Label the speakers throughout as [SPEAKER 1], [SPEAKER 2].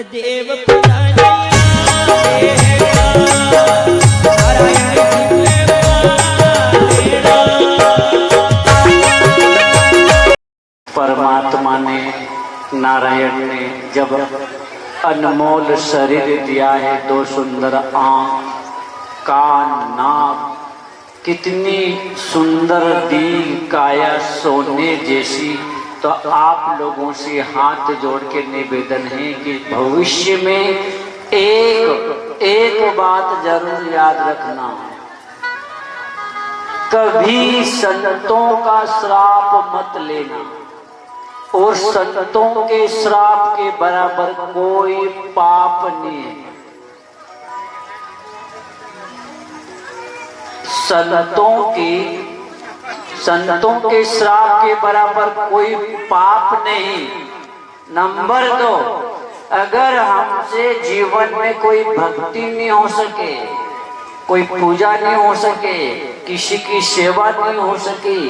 [SPEAKER 1] अरे देव
[SPEAKER 2] परमात्मा ने, नारायण ने जब अनमोल शरीर दिया है, दो सुंदर आंख, कान, नाक, कितनी सुंदर दी काया सोने जैसी, तो आप लोगों से हाथ जोड़ के निवेदन है कि भविष्य में एक बात जरूर याद रखना, कभी संतों का श्राप मत लेना, और संतों के श्राप के बराबर कोई पाप नहीं है। संतों के श्राप के बराबर कोई पाप नहीं। नंबर 2, अगर हमसे जीवन में कोई भक्ति नहीं हो सके, कोई पूजा नहीं हो सके, किसी की सेवा नहीं हो सकी,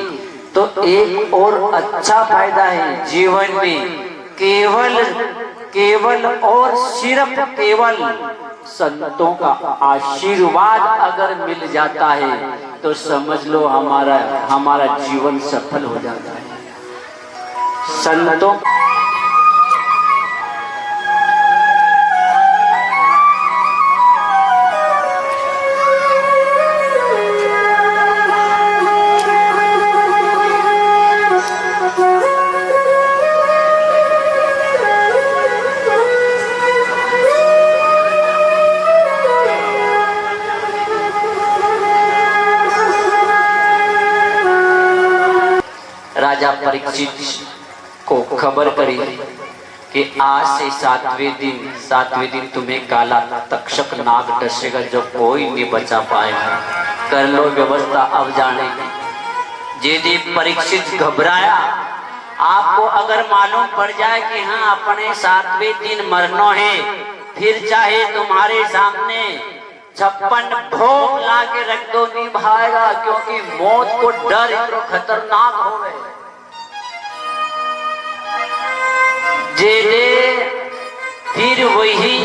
[SPEAKER 2] तो एक और अच्छा फायदा है जीवन में, केवल और सिर्फ केवल संतों का आशीर्वाद अगर मिल जाता है तो समझ लो हमारा जीवन सफल हो जाता है। संतों राजा परीक्षित को खबर करी कि आज से सातवें दिन तुम्हें काला तक्षक नाग डसेगा, जो कोई नहीं बचा पाएगा। कर लो व्यवस्था अब जाने की। यदि परीक्षित घबराया, आपको अगर मालूम पड़ जाए कि हाँ अपने 7वें दिन मरना है, फिर चाहे तुम्हारे सामने 56 भोग ला के रख दो, नहीं भाएगा, क्योंकि मौत को डर इतना खतरनाक हो गए। फिर वही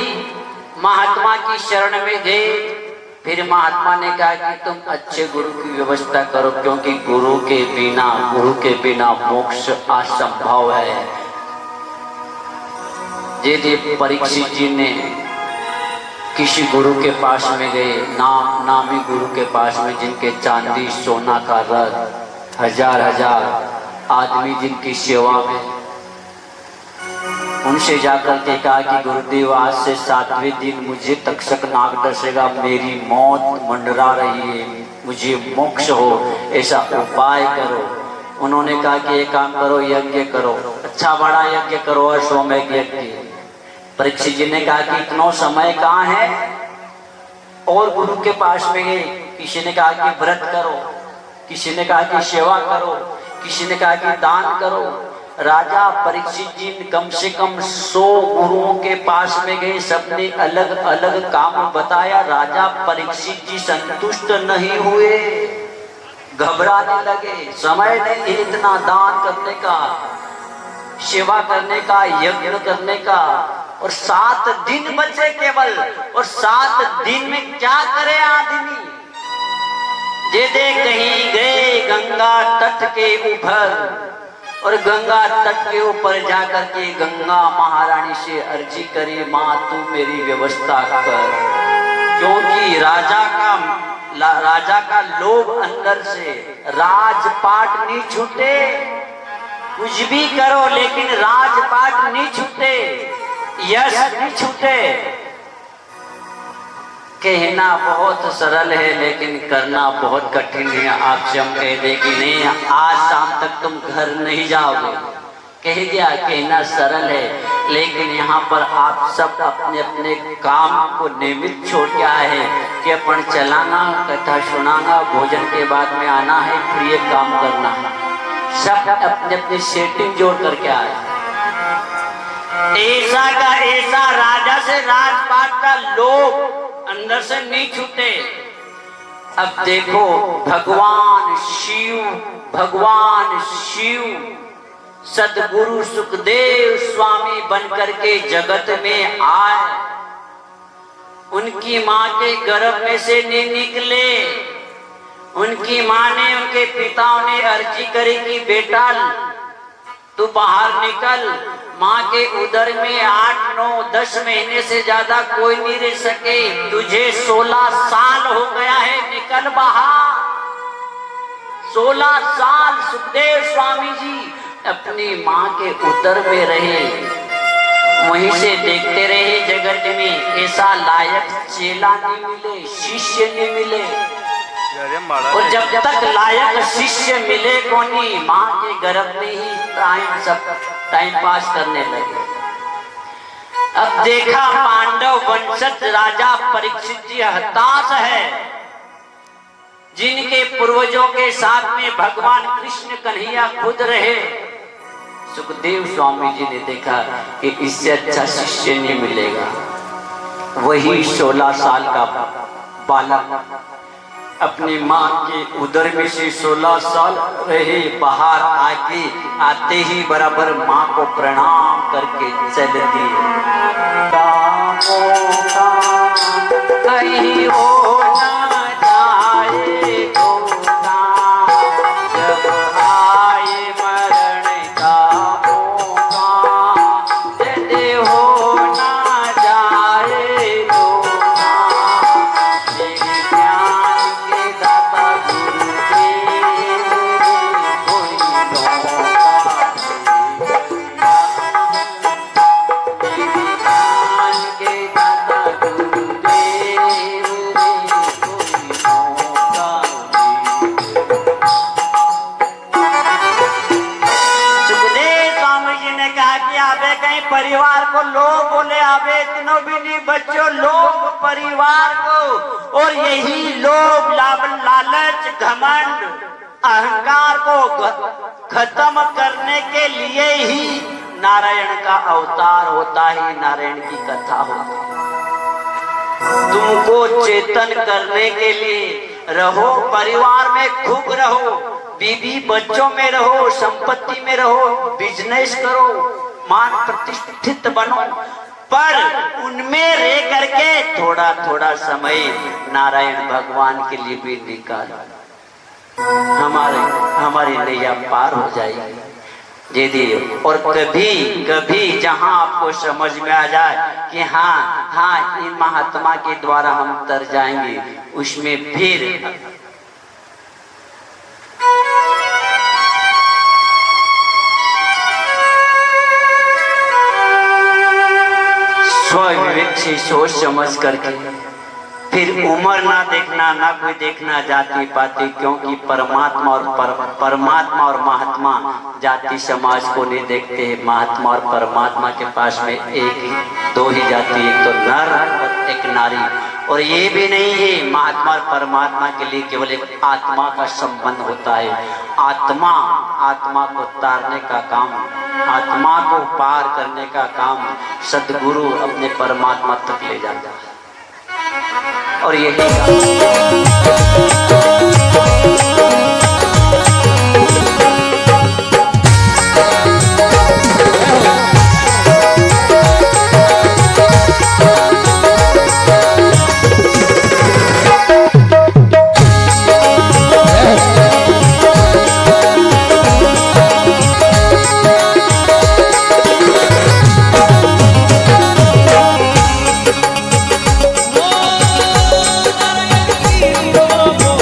[SPEAKER 2] महात्मा की शरण में गए। फिर महात्मा ने कहा कि तुम अच्छे गुरु की व्यवस्था करो, क्योंकि गुरु के बिना मोक्ष असंभव है। यदि परीक्षित जी ने किसी गुरु के पास में गए, नामी गुरु के पास में, जिनके चांदी सोना का रथ, हजार आदमी जिनकी सेवा में, उनसे जाकर के कहा कि गुरुदेव आज से 7वें दिन मुझे तक्षक नाग डसेगा, मेरी मौत मंडरा रही है, मुझे मोक्ष हो, ऐसा उपाय करो। उन्होंने कहा कि एक काम करो, यज्ञ करो, अच्छा बड़ा यज्ञ करो, अश्वमेध यज्ञ। परीक्षित जी ने कहा कि इतना समय कहाँ है, और गुरु के पास में गए। किसी ने कहा कि व्रत करो, किसी ने कहा कि सेवा करो, किसी ने कहा कि दान करो। राजा परीक्षित जी कम से कम 100 गुरुओं के पास में गए, सबने अलग अलग काम बताया। राजा परीक्षित जी संतुष्ट नहीं हुए, घबराने लगे। समय नहीं इतना दान करने का, सेवा करने का, यज्ञ करने का, और 7 दिन बचे केवल। और 7 दिन में क्या करे आदमी? दे कहीं गए गंगा तट के ऊपर, और गंगा तट के ऊपर जाकर के गंगा महारानी से अर्जी करी, माँ तू मेरी व्यवस्था कर, क्योंकि राजा का लोभ अंदर से, राजपाट नहीं छूटे, कुछ भी करो लेकिन राजपाट नहीं छूटे, यश नहीं छूटे। कहना बहुत सरल है लेकिन करना बहुत कठिन है। आपसे हम कह दे कि नहीं आज शाम तक तुम घर नहीं जाओगे, कह दिया। कहना सरल है लेकिन यहाँ पर आप सब अपने अपने काम को नियमित छोड़ के आए हैं कि अपन चलाना, कथा सुनाना, भोजन के बाद में आना है, फिर ये काम करना है। सब अपने अपने सेटिंग जोड़ करके आए। ऐसा का ऐसा राजा से राजपाट का लोभ अंदर से नहीं छूटे। अब देखो भगवान शिव सदगुरु सुखदेव स्वामी बनकर के जगत में आए। उनकी माँ के गर्भ में से नहीं निकले। उनकी माँ ने, उनके पिताओं ने अर्जी करी कि बेटा तू बाहर निकल। माँ के उदर में 8, 9, 10 महीने से ज्यादा कोई नहीं रह सके। तुझे 16 साल हो गया है, निकल बाहर। 16 साल सुखदेव स्वामी जी अपनी माँ के उदर में रहे। वहीं से देखते रहे जगत में ऐसा लायक चेला नहीं मिले, शिष्य नहीं मिले। और जब तक लायक शिष्य मिले कोनी, माँ के गर्भ में ही टाइम पास करने लगे। अब देखा पांडव वंशज राजा परीक्षित जी हताश है, जिनके पूर्वजों के साथ में भगवान कृष्ण कन्हैया खुद रहे। सुखदेव स्वामी जी ने देखा कि इससे अच्छा शिष्य नहीं मिलेगा। वही 16 साल का बालक अपनी माँ के उदर में से 16 साल रहे, बाहर आते ही बराबर माँ को प्रणाम करके चल दिए। कहीं हो ना जाए धोखा, जब आए मरण का मौका, यदि हो ना जाए धोखा, मेरे ज्ञान के दाता गुरुदेव कोई धोखा, मेरे ज्ञान के दाता गुरुदेव परिवार को लोग बोले आवे इतनों भी नहीं बच्चों, लोग परिवार को। और यही लोभ, लालच, घमंड, अहंकार को खत्म करने के लिए ही नारायण का अवतार होता है, नारायण की कथा होती है। तुमको चेतन करने के लिए रहो, परिवार में खूब रहो, बीवी बच्चों में रहो, संपत्ति में रहो, बिजनेस करो, मान प्रतिष्ठित बनो, पर उनमें रह करके थोड़ा थोड़ा समय नारायण भगवान के लिए भी निकालो। हमारी नैया पार हो जाएगी यदि। और कभी जहां आपको समझ में आ जाए कि हाँ इन महात्मा के द्वारा हम तर जाएंगे, उसमें फिर विवेक से सोच समझ करके फिर उम्र ना देखना, ना कोई देखना जाति पाति, क्योंकि परमात्मा और महात्मा जाति समाज को नहीं देखते हैं। महात्मा और परमात्मा के पास में दो ही जाति, एक तो नर और एक नारी। और ये भी नहीं है महात्मा और परमात्मा के लिए केवल एक आत्मा का संबंध होता है। आत्मा को तारने का काम, आत्मा को पार करने का काम सदगुरु अपने परमात्मा तक ले जाता है। और यही
[SPEAKER 1] Oh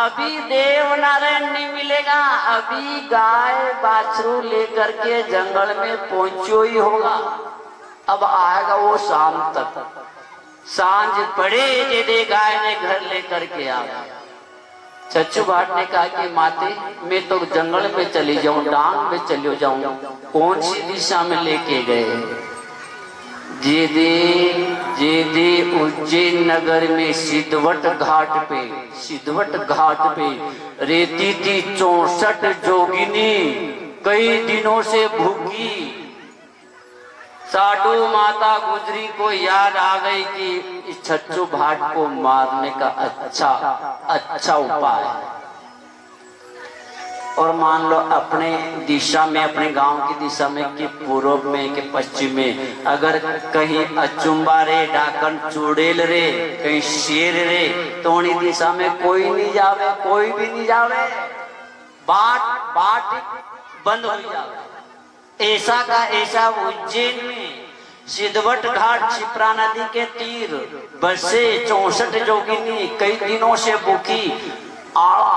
[SPEAKER 2] अभी देव नारायण नहीं मिलेगा, अभी गाय बाछरू लेकर के जंगल में पहुंचो ही होगा। अब आएगा वो शाम तक, सांझ पड़े जे गाय ने घर लेकर के आ गया। चच्चू भाट ने कहा कि माते मैं तो जंगल में चली जाऊं, डांग में चली जाऊं, कौन सी दिशा में लेके गए? जेदे उज्जैन नगर में सिद्धवट घाट पे रहती थी 64 जोगिनी, कई दिनों से भूखी। साधु माता गुजरी को याद आ गई कि इस चच्चू भाट को मारने का अच्छा उपाय है। और मान लो अपने दिशा में, अपने गांव की दिशा में कि पूर्व में कि पश्चिम में अगर कहीं अचुम्बा रे, डाकन चुड़ैल रे, कहीं शेर रे, तो उन्हीं दिशा में कोई नहीं जावे, कोई भी नहीं जावे, बाट बंद हो जावे। ऐसा का ऐसा उज्जैन में सिद्धवट घाट क्षिप्रा नदी के तीर बसे 64 जोगिनी, कई दिनों से भूखी, आड़ा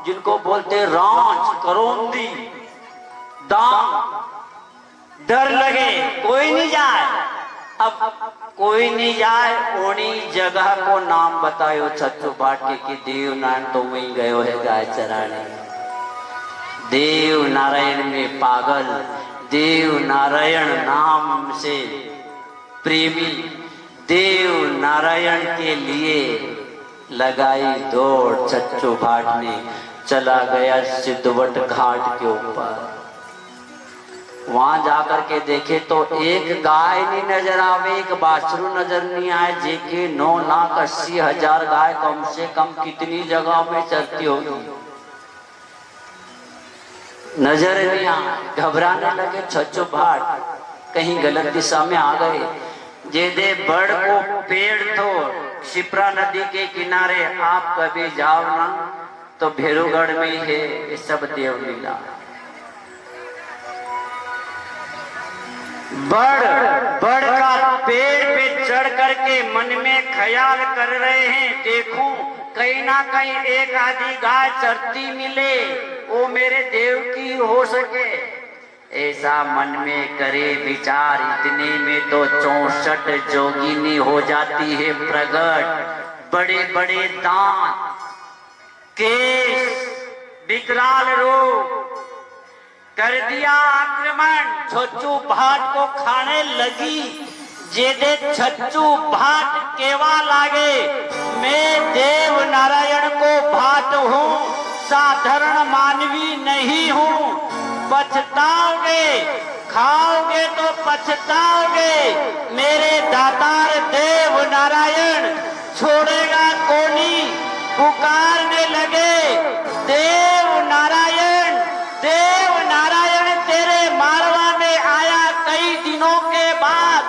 [SPEAKER 2] जिनको बोलते रांच, करौंदी, दाम, डर लगे कोई नहीं जाए। अब कोई नहीं जाए, उन्हीं जगह को नाम बतायो चच्चू भाट के कि देव नारायण तो वहीं गयो है गाय चराने। देव नारायण में पागल, देव नारायण नाम से प्रेमी, देव नारायण के लिए लगाई दौड़। चच्चू भाट ने चला गया सिद्धवट घाट के ऊपर। वहां जाकर के देखे तो एक गाय नहीं नजर आवे, एक बाछरू नजर नहीं आए, जेके 9,80,000 गाय कम से कम कितनी जगह में चलती होगी, नजर नहीं आए। घबराने लगे चच्चू भाट, कहीं गलत दिशा में आ गए। जेदे बड़ को पेड़ तो क्षिप्रा नदी के किनारे, आप कभी जाओ ना तो भेरूगढ़ में ही है ये सब देवलीला। बड़ का पेड़ पे चढ़ करके मन में ख्याल कर रहे हैं, देखूं कहीं ना कहीं एक आधी गाय चरती मिले, वो मेरे देव की हो सके। ऐसा मन में करे विचार, इतने में तो 64 जोगिनी हो जाती है प्रगट। बड़े बड़े दांत, केस, विकराल रूप, कर दिया आक्रमण, चच्चू भाट को खाने लगी। जेदे चच्चू भाट केवा लागे, मैं देव नारायण को भाट हूँ, साधारण मानवी नहीं हूँ। पछताओगे, खाओगे तो पछताओगे, मेरे दातार देव नारायण छोड़ेगा कोनी। पुकारने लगे देव नारायण, देव नारायण तेरे मारवा में आया कई दिनों के बाद,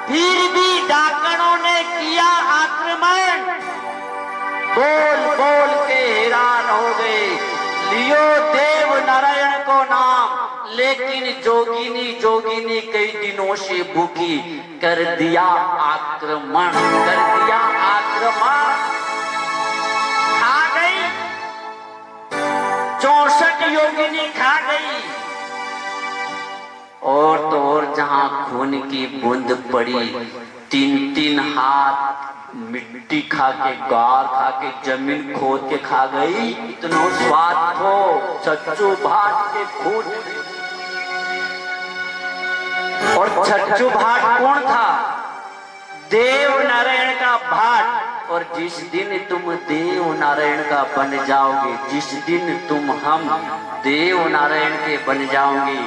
[SPEAKER 2] फिर भी डाकणों ने किया आक्रमण। बोल बोल के हैरान हो गए, लियो देव नारायण को नाम, लेकिन जोगिनी कई दिनों से भूखी, कर दिया आक्रमण, कर दिया आक्रमण, खा गई 64 योगिनी खा गई। और तो और जहां खून की बूंद पड़ी, 3-3 हाथ मिट्टी खा के, गार खा के, जमीन खोद के खा गई। इतना स्वाद हो चच्चू भाट के खून। और चच्चू भाट कौन था? देव नारायण का भाट। और जिस दिन तुम देव नारायण का बन जाओगे, जिस दिन तुम हम देव नारायण के बन जाओगे,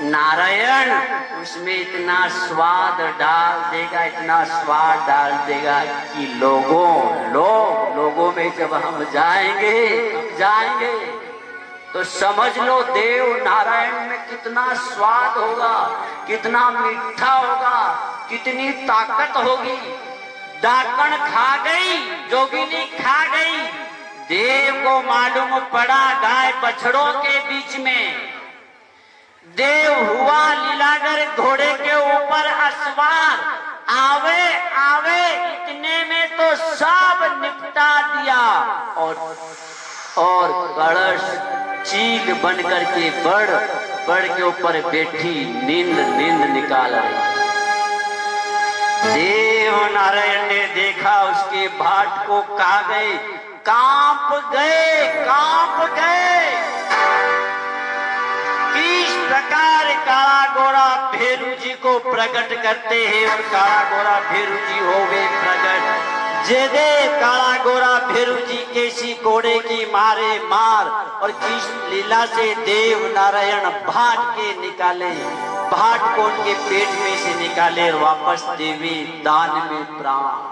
[SPEAKER 2] नारायण उसमें इतना स्वाद डाल देगा, इतना स्वाद डाल देगा कि लोगों में जब हम जाएंगे तो समझ लो देव नारायण में कितना स्वाद होगा, कितना मीठा होगा, कितनी ताकत होगी। डाकण खा गई, जोगिनी खा गई। देव को मालूम पड़ा गाय बछड़ों के बीच में देव हुआ लीलाधर, घोड़े के ऊपर असवार, आवे इतने में तो सब निपटा दिया। और और कलश चील बन करके बड़ के ऊपर बैठी नींद निकाल रही। देव नारायण ने देखा उसके भाट को, कहा गए, कांप गए। किस प्रकार काला गोरा भेरू जी को प्रकट करते हैं और काला गोरा भेरू जी हो गए प्रकट। जेदे काला गोरा भेरू जी कैसी घोड़े की मारे मार, और किस लीला से देव नारायण भाट के निकाले, भाट को उनके पेट में से निकाले और वापस देवी दान में प्राण।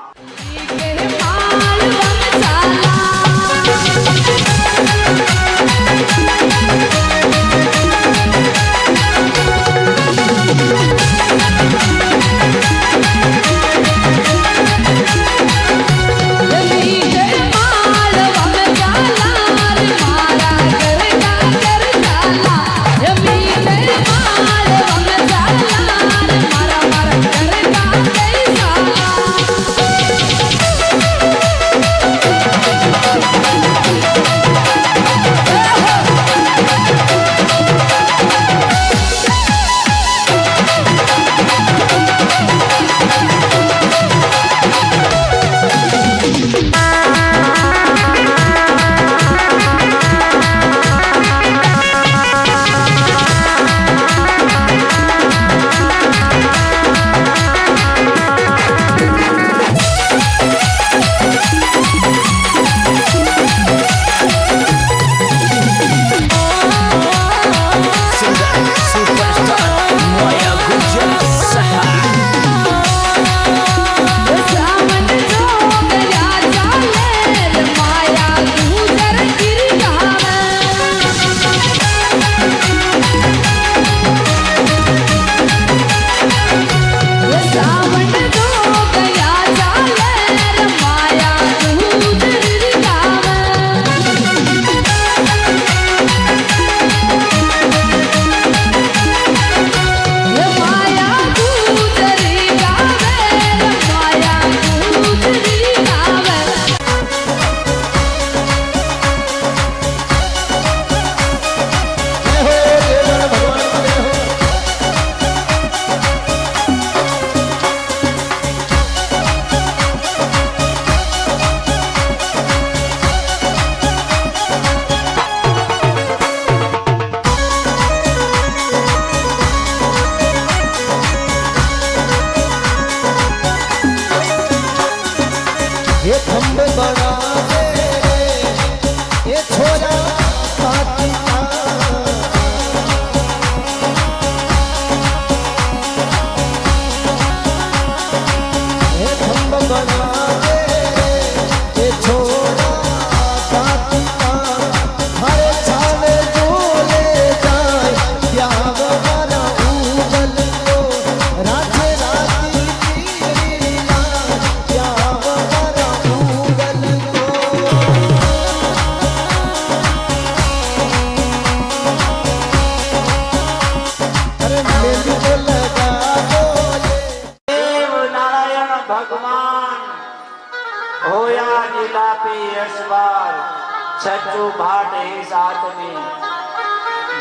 [SPEAKER 1] छज्जू भाट है साथ में।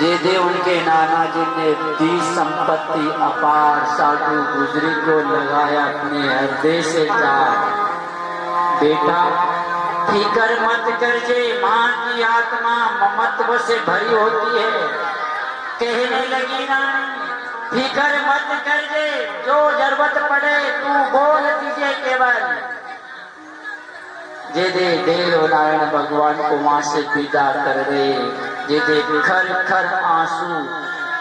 [SPEAKER 1] जे दे उनके नाना जी ने दी संपत्ति अपार, साधु गुजरी को लगाया अपने हृदय से चार। बेटा फिकर मत कर, जे मां की आत्मा ममत्व से भरी होती है। कहने लगी ना, फिकर मत कर, जे जो जरूरत पड़े तू बोल दीजिए केवल। जे दे देव नारायण भगवान को वहां से विदा कर रहे। जे दे खर खर आंसू,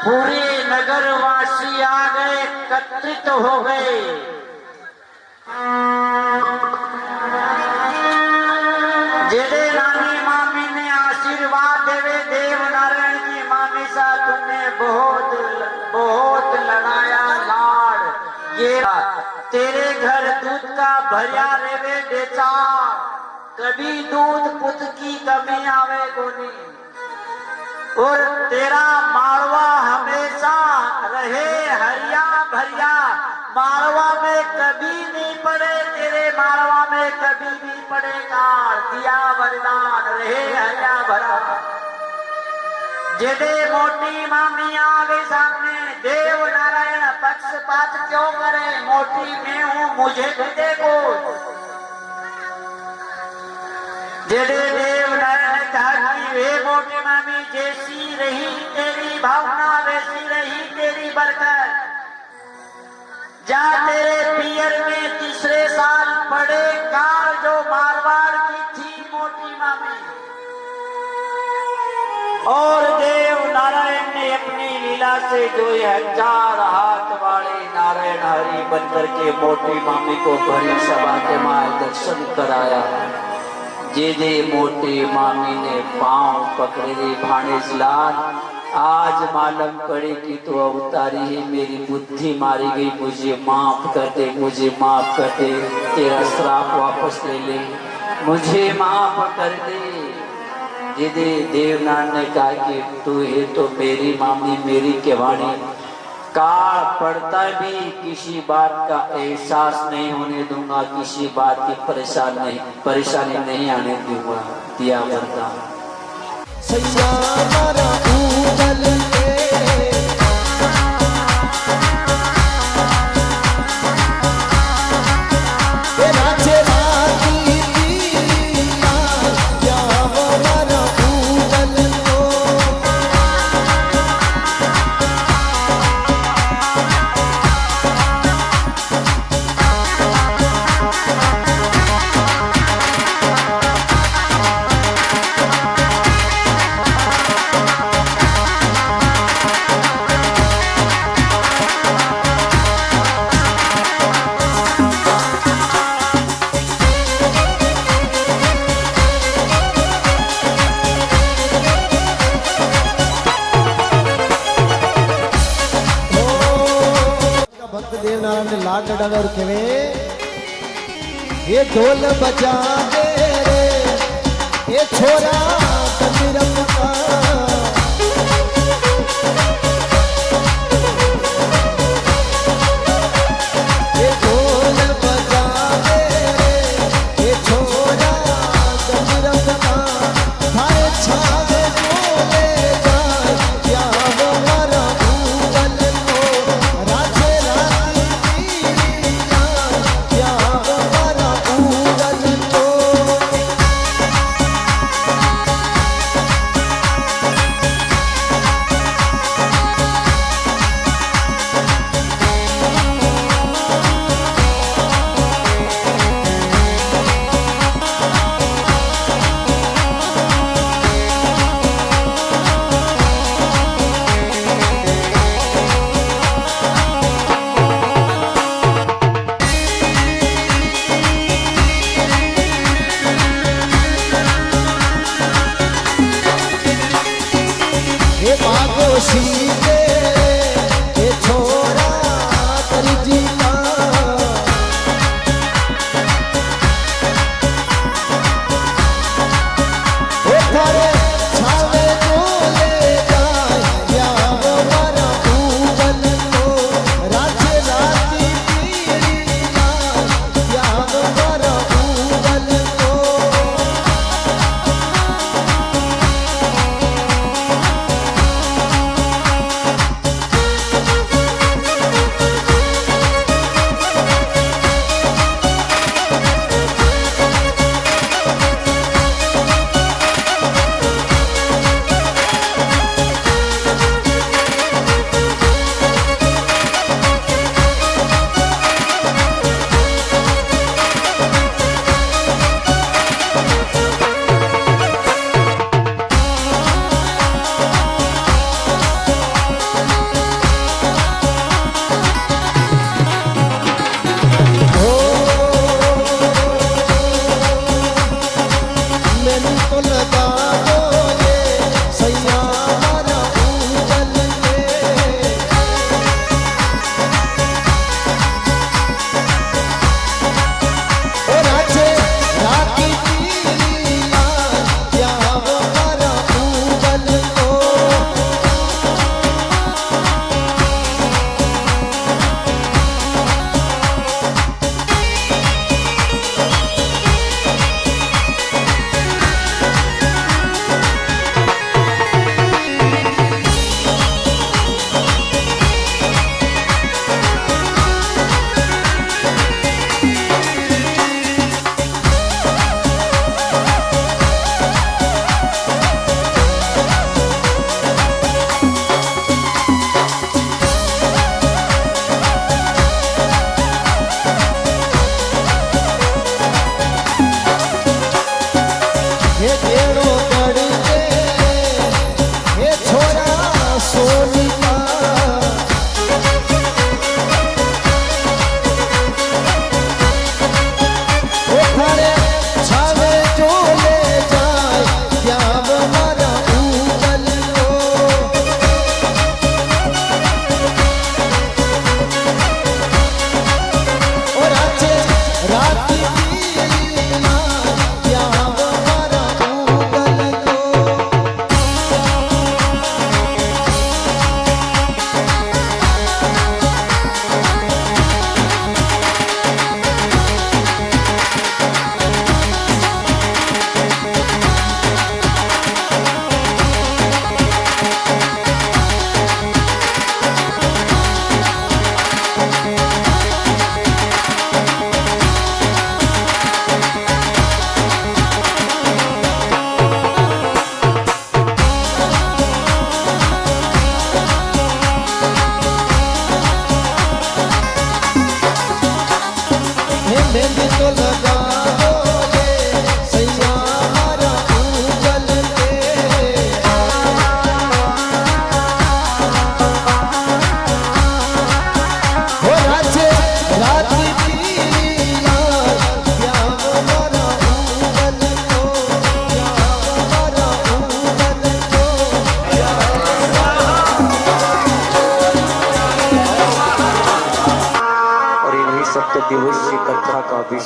[SPEAKER 1] पूरे नगर वासी आ गए, एकत्रित हो गए। जेदे नानी मामी ने आशीर्वाद देवे, देव नारायण की मामी सा तुमने बहुत लड़ाया लाड़। ये तेरे घर दूध का भरिया रेवे बेचा, कभी दूध पुत की कमी आवे कोनी। और तेरा मारवा हमेशा रहे हरिया भरिया, मारवा में कभी नहीं पड़े तेरे मारवा में कभी भी पड़ेगा दिया वरदान रहे हया भरा। जेदे मोटी मामी आगे सामने देव नारायण पक्षपात क्यों करे, मोटी मैं हूं मुझे भी देखो। जेदे देव नारायण कहा कि वे मोटी मामी जैसी रही तेरी भावना वैसी रही तेरी बरकत। जा तेरे पियर में तीसरे साल पड़े कार जो मारवाड़ की थी मोटी मामी। और देव नारायण ने अपनी लीला से जो 1000 हाथ वाले नारायण हरि बनकर के मोटी मामी को भरी सभा के माय दर्शन कराया। जे मोटी मामी ने पांव पकड़े रे भाणेज लाल, आज मालूम पड़े कि तो अवतारी है, मेरी बुद्धि मारी गई, मुझे माफ कर दे, मुझे माफ कर दे, तेरा श्राप वापस ले ले, मुझे माफ कर दे। जिदे देवनाथ ने कहा कि तू है तो मेरी मामी मेरी केवाणी, काल पड़ता भी किसी बात का एहसास नहीं होने दूंगा, किसी बात की परेशानी नहीं आने दूंगा, दिया वरदान।
[SPEAKER 3] देवनारायण लाड डागर केवे ये ढोल बजा दे रे ये छोरा तमिरम का ये ढोल बजा दे रे ये छोरा तमिरम का थारे छावे बोले जाए क्या वो हरा भूगल को राजे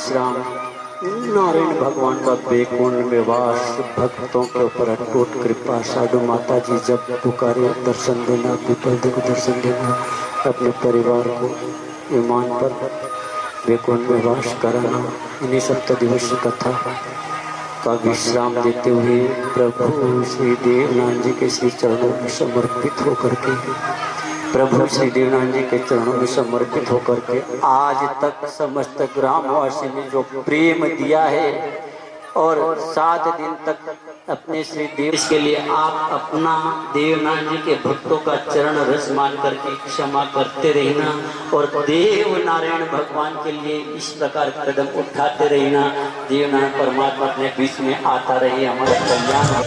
[SPEAKER 2] विश्राम नारायण भगवान का बेकुंड में वास, भक्तों के ऊपर अटूट कृपा। साधु माता जी जब पुकारे दर्शन देना, पीपल को दर्शन देना, अपने परिवार को ईमान पर बेकुंड में वास कराना। इन्हीं सप्ताह दिवसीय कथा का विश्राम देते हुए प्रभु श्री देवनाथ जी के श्री चरणों में समर्पित होकर के, प्रभु श्री देवनाथ जी के चरणों में समर्पित होकर के आज तक समस्त ग्रामवासी ने जो प्रेम दिया है और 7 दिन तक अपने श्री देव के लिए आप अपना देवनाथ जी के भक्तों का चरण रस मान करके क्षमा करते रहना और देव नारायण भगवान के लिए इस प्रकार कदम उठाते रहना। देवनारायण परमात्मा अपने बीच में आता रहे, हमारा कल्याण हो।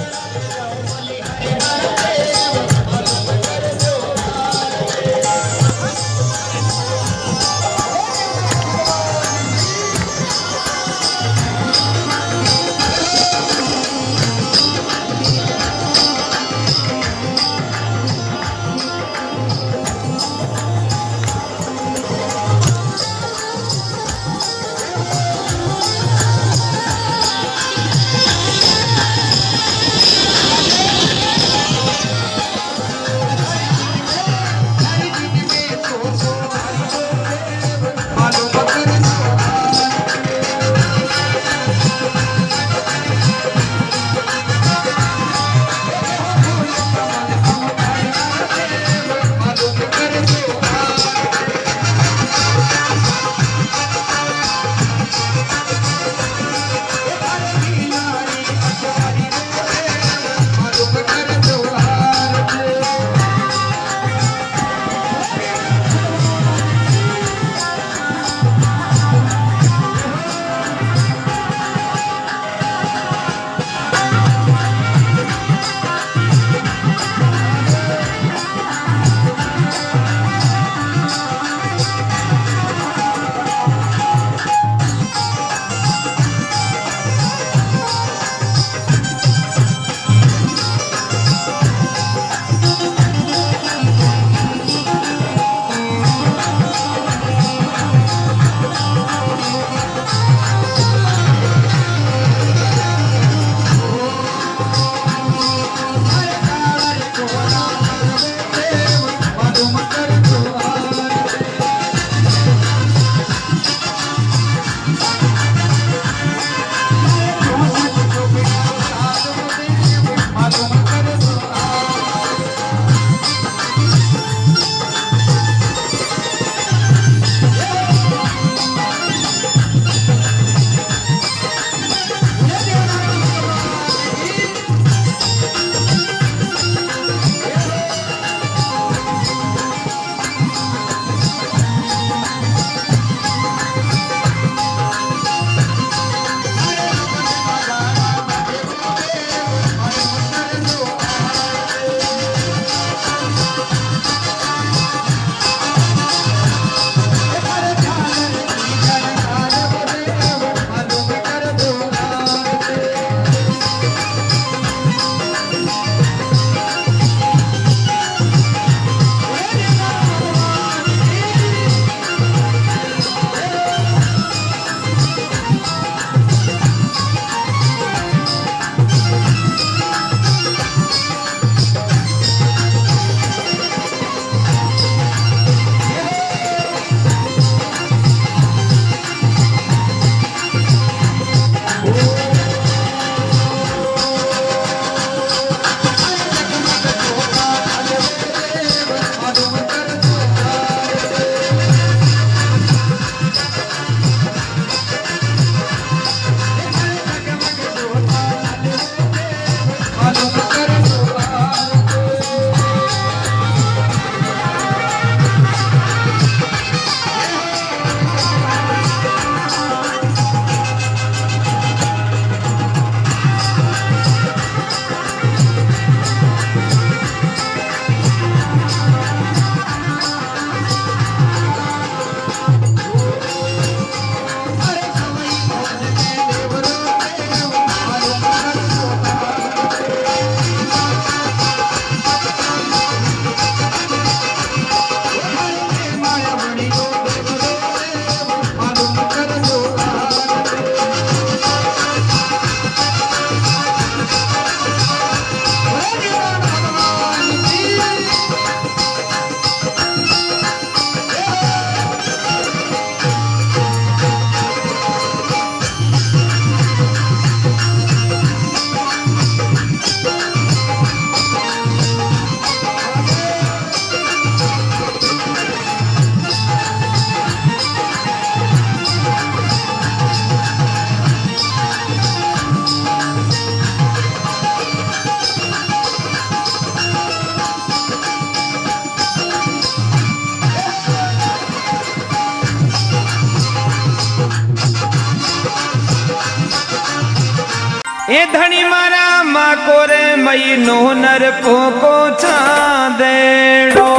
[SPEAKER 4] ए धनी मारा माको रे मई नो नर पोको चांदेड़ो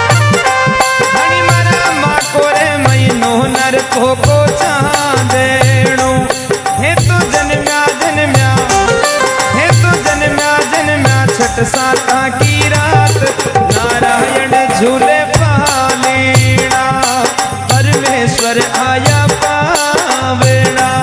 [SPEAKER 4] धनी मारा माको रे मई नो नर पोको चांदेड़ो हे तो जन्म्या जन्म्या हे तो जन्म्या जन्म्या छठ साता की रात नारायण झूले पालीना परमेश्वर आया पावेड़ा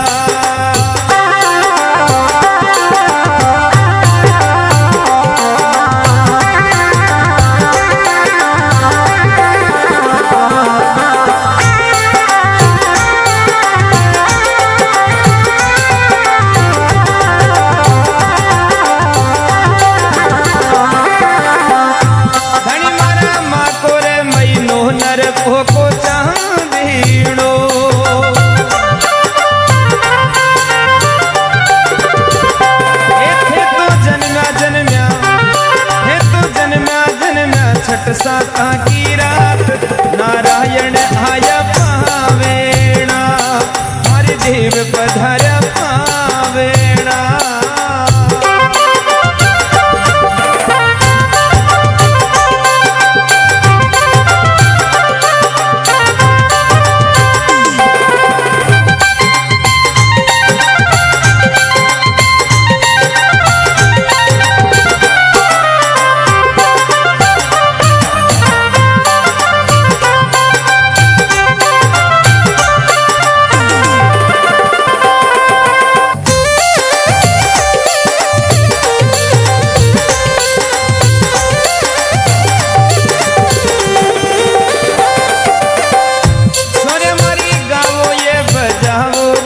[SPEAKER 4] धनी मारा माको रे मई नो नर पोको चांदीड़ो हे तो जन्म्या जन्म्या हे तो जन्म्या जन्म्या छठ साता की रात नारायण आया पावेणा हरि देव पधारा पावेणा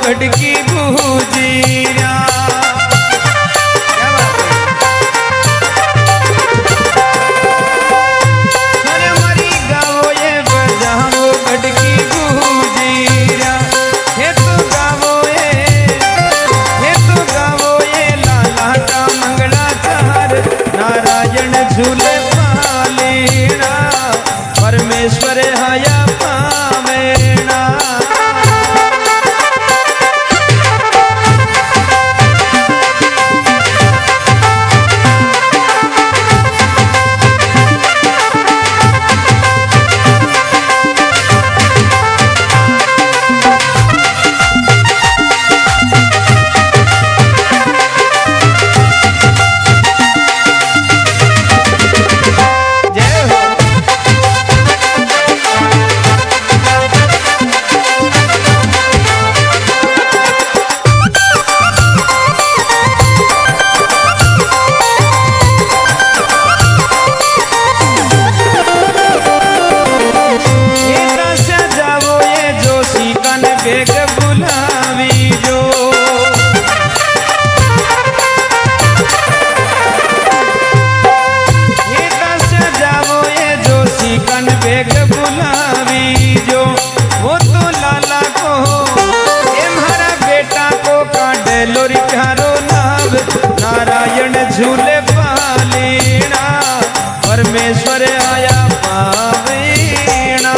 [SPEAKER 4] गढ़की गुजीरा क्या बात है अरे मरी गावो ये बजाओ गढ़की गुजीरा हे तो गावो ये लाला का मंगलाचार नारायण झूले पालीना परमेश्वर आया पावेणा बेग बुलावी जो ये दस जावो ये जोशी कन बेग बुलावी जो वो तो लाला को ये हमारा बेटा को कांडे लोरी प्यारो नाव नारायण झूले पालीना परमेश्वर आया पावेणा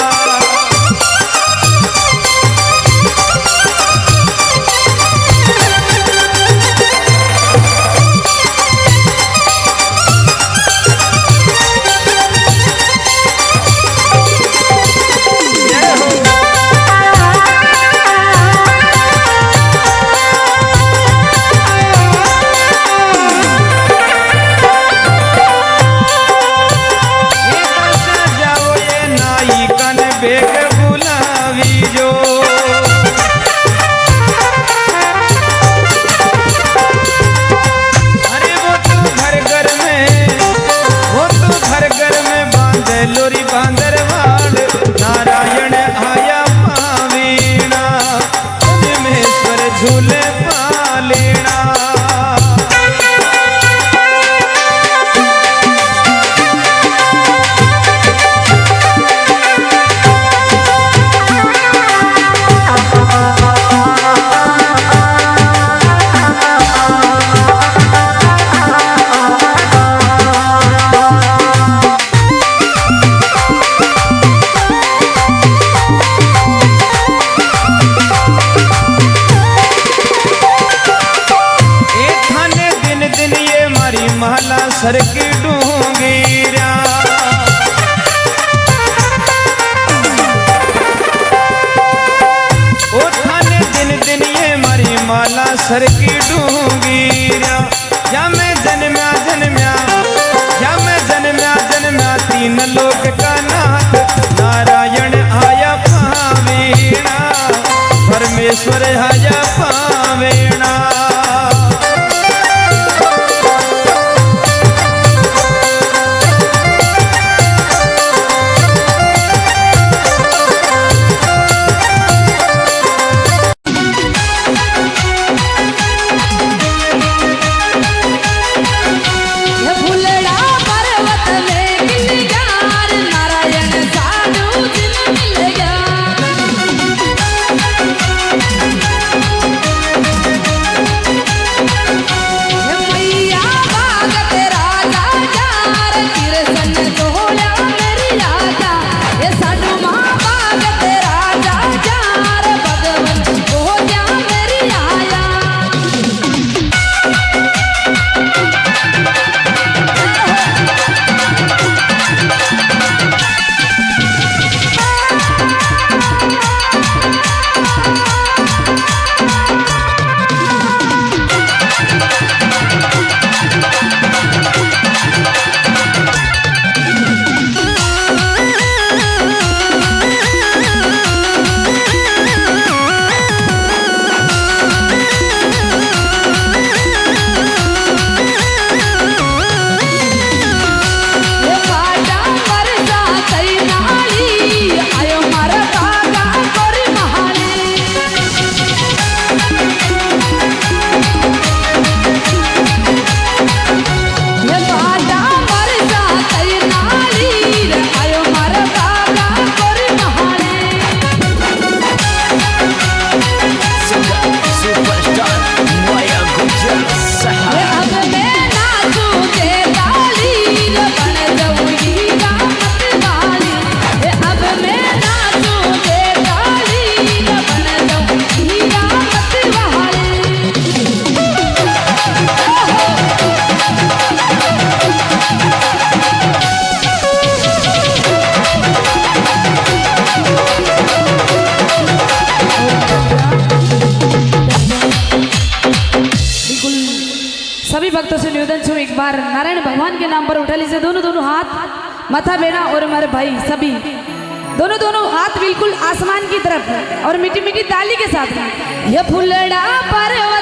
[SPEAKER 4] बेग बुलावी जो अरे वो तो घर घर में बांधे लोरी बांदर वाल नारायण आया पावीणा परमेश्वर झूले पालीणा सर की डूंगीरा। ओ थाने दिन दिन ये मारी माला सर की डूंगीरा। या मैं जन्म्या जन्म्या, या मैं जन्म्या जन्म्या तीन लोक का नाथ, नारायण आया पावेणा, परमेश्वर आया पावेणा।
[SPEAKER 5] सभी भक्तों से निवेदन छू, एक बार नारायण भगवान के नाम पर उठा लीजिए दोनों दोनों हाथ, माथा बेड़ा और हमारे भाई सभी दोनों दोनों हाथ बिल्कुल आसमान की तरफ और मीठी मीठी ताली के साथ। ये फुलड़ा पर्वत